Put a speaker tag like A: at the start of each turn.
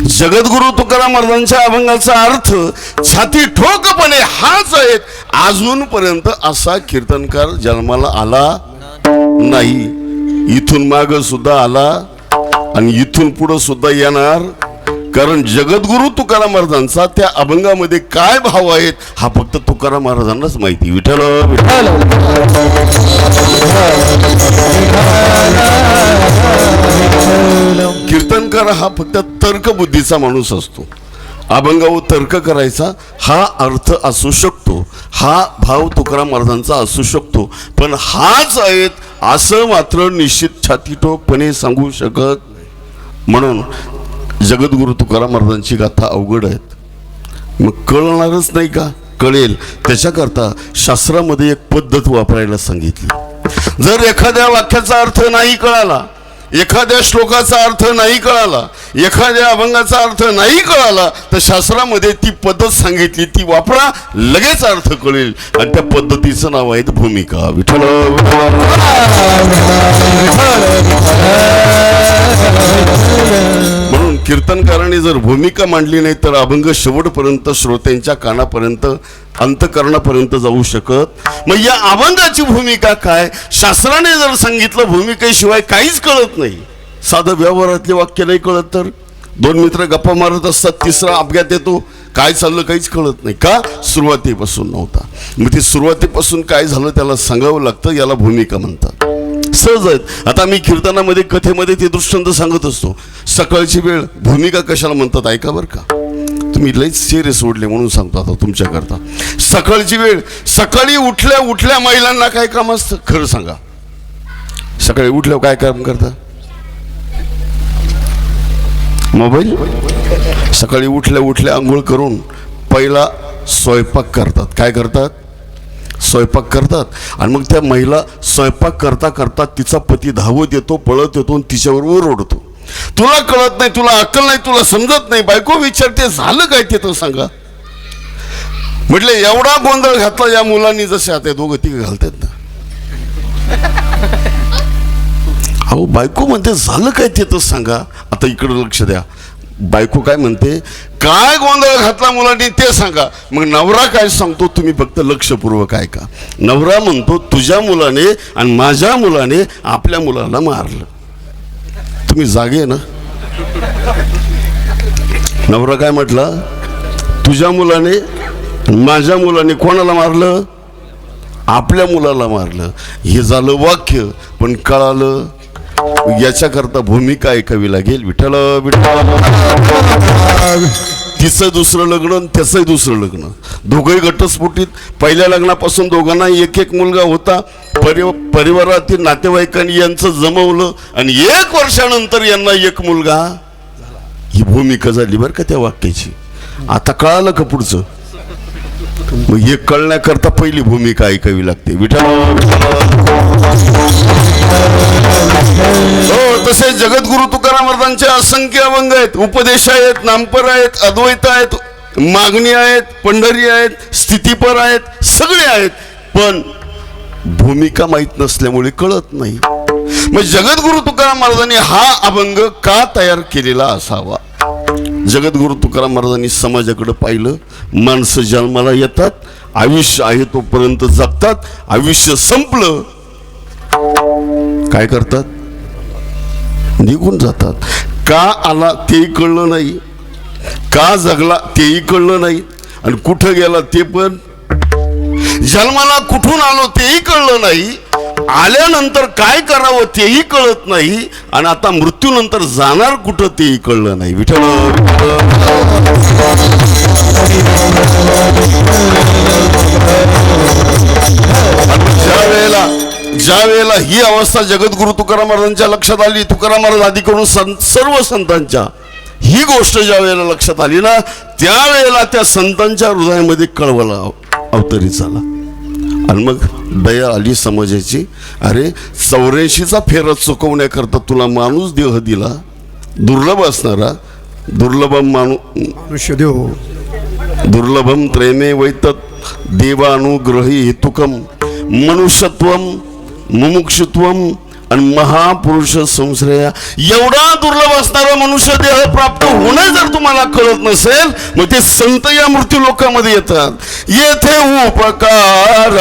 A: जगद्गुरु तुकाराम महाराजांच्या अभंगाचा अर्थ छाती ठोकपणे हाच आहे. अजूनपर्यंत असा कीर्तनकार जन्माला आला नाही. इथून माग सुद्धा आला आणि इथून पुढे सुद्धा येणार. कारण जगद्गुरु तुकाराम महाराजांचा त्या अभंगामध्ये काय भाव आहेत हा फक्त तुकाराम महाराजांनाच माहिती. विठ्ठल विठ्ठल. कीर्तनकार हा फक्त तर्कबुद्धीचा माणूस असतो. अभंगावर तर्क करायचा हा अर्थ असू शकतो, हा भाव तुकाराम महाराजांचा असू शकतो, पण हाच आहेत असं मात्र निश्चित छातीठोकपणे सांगू शकत. म्हणून जगद्गुरु तुकाराम महाराजांची गाथा अवघड आहेत. मग कळणारच नाही का? कळेल त्याच्याकरता शास्त्रामध्ये एक पद्धत वापरायला सांगितली. जर एखाद्या वाक्याचा अर्थ नाही कळाला, एखाद्या श्लोकाचा अर्थ नाही कळाला, एखाद्या अभंगाचा अर्थ नाही कळाला, तर शास्त्रामध्ये ती पद्धत सांगितली, ती वापरा, लगेच अर्थ कळेल. आणि त्या पद्धतीचं नाव आहे भूमिका. विठ्ठल. म्हणून कीर्तनकाराने जर भूमिका मांडली नाही तर अभंग शेवटपर्यंत श्रोत्यांच्या कानापर्यंत अंतकरणापर्यंत जाऊ शकत. मग या अभंगाची भूमिका काय? शास्त्राने जर सांगितलं भूमिकेशिवाय काहीच कळत नाही. साधं व्यवहारातले वाक्य नाही कळत तर दोन मित्र गप्पा मारत असतात, तिसरा अपघात येतो, काय चाललं काहीच कळत नाही. का? सुरुवातीपासून नव्हता. मग ती सुरुवातीपासून काय झालं त्याला सांगावं लागतं. याला भूमिका म्हणतात. सहज आहेत. आता मी कीर्तनामध्ये कथेमध्ये ते दृष्टांत सांगत असतो. सकाळची वेळ भूमिका कशाला म्हणतात ऐका बरं का. तुम्ही लईच सिरियस सोडले म्हणून सांगतो आता तुमच्याकरता. सकाळची वेळ, सकाळी उठल्या उठल्या महिलांना काय काम असतं खरं सांगा? सकाळी उठल्यावर काय काम करता? मोबाईल. सकाळी उठल्या उठल्या आंघोळ करून पहिला स्वयंपाक करतात. काय करतात? स्वयंपाक करतात. आणि मग त्या महिला स्वयंपाक करता करता तिचा पती धावत येतो, पळत येतो आणि तिच्यावर ओरडतो. तुला कळत नाही, तुला अक्कल नाही, तुला समजत नाही. बायको विचारते झालं काय ते तर सांगा. म्हटले एवढा गोंधळ घातला या मुलांनी जसे आता दोघं तिघं घालतात ना. अहो बायको म्हणते झालं काय ते तर सांगा. आता इकडे लक्ष द्या. बायको काय म्हणते? काय गोंधळ घातला मुलांनी ते सांगा. मग नवरा काय सांगतो तुम्ही फक्त लक्षपूर्वक ऐका. नवरा म्हणतो तुझ्या मुलाने आणि माझ्या मुलाने आपल्या मुलाला मारलं. तुम्ही जागे ना? नवरा काय म्हटला? तुझ्या मुलाने माझ्या मुलाने कोणाला मारलं? आपल्या मुलाला मारलं. हे झालं वाक्य. पण कळालं याच्याकरता भूमिका ऐकावी लागेल. विठ्ठल विठ्ठल. तिचं दुसरं लग्न, त्याचंही दुसरं लग्न, दोघंही घटस्फोटीत. पहिल्या लग्नापासून दोघांना एक एक मुलगा होता. परिवारातील नातेवाईकांनी यांचं जमवलं आणि 1 वर्षानंतर यांना एक मुलगा. ही भूमिका झाली बरं का त्या वाक्याची. आता कळालं का पुढचं? मग हे कळण्याकरता पहिली भूमिका ऐकावी लागते. विठ्ठल. हो, तसे जगद्गुरु तुकाराम महाराजांचे असंख्य अभंग आहेत. उपदेश आहेत, नामपर आहेत, अद्वैत आहेत, मागणी आहेत, पंढरी आहेत, स्थितीपर आहेत, सगळे आहेत. पण भूमिका माहीत नसल्यामुळे कळत नाही. मग जगद्गुरु तुकाराम महाराजांनी हा अभंग का तयार केलेला असावा? जगद्गुरु तुकाराम महाराजांनी समाजाकडे पाहिलं. माणसं जन्माला येतात, आयुष्य आहे तोपर्यंत जगतात, आयुष्य संपलं काय करतात? निघून जातात. का आला तेही कळलं नाही, का जगला तेही कळलं नाही, आणि कुठं गेला ते पण. जन्माला कुठून आलो तेही कळलं नाही, आल्यानंतर काय करावं तेही कळत नाही, आणि आता मृत्यूनंतर जाणार कुठं तेही कळलं नाही. विठ्ठल. ज्या वेळेला ही अवस्था जगद्गुरु तुकाराम महाराजांच्या लक्षात आली, तुकाराम महाराज आदी करून सर्व संतांच्या ही गोष्ट ज्या वेळेला लक्षात आली ना, त्यावेळेला त्या संतांच्या हृदयामध्ये कळवला अवतरी झाला. आणि मग दया आली समाजाची. अरे 84चा फेरा चुकवण्याकरता तुला माणूस देह दिला, दुर्लभ असणारा, दुर्लभम मनुष्य देव, दुर्लभम त्रेमे वैतत देवानुग्रही हेतुकम मनुष्यत्वम मुमुक्षुत्वम आणि महापुरुष संश्रया एवढा दुर्लभ असणारा मनुष्य देह प्राप्त होणं जर तुम्हाला कळत नसेल, मग ते संत या मृत्यू लोकांमध्ये येतात. येथे उपकारासाठी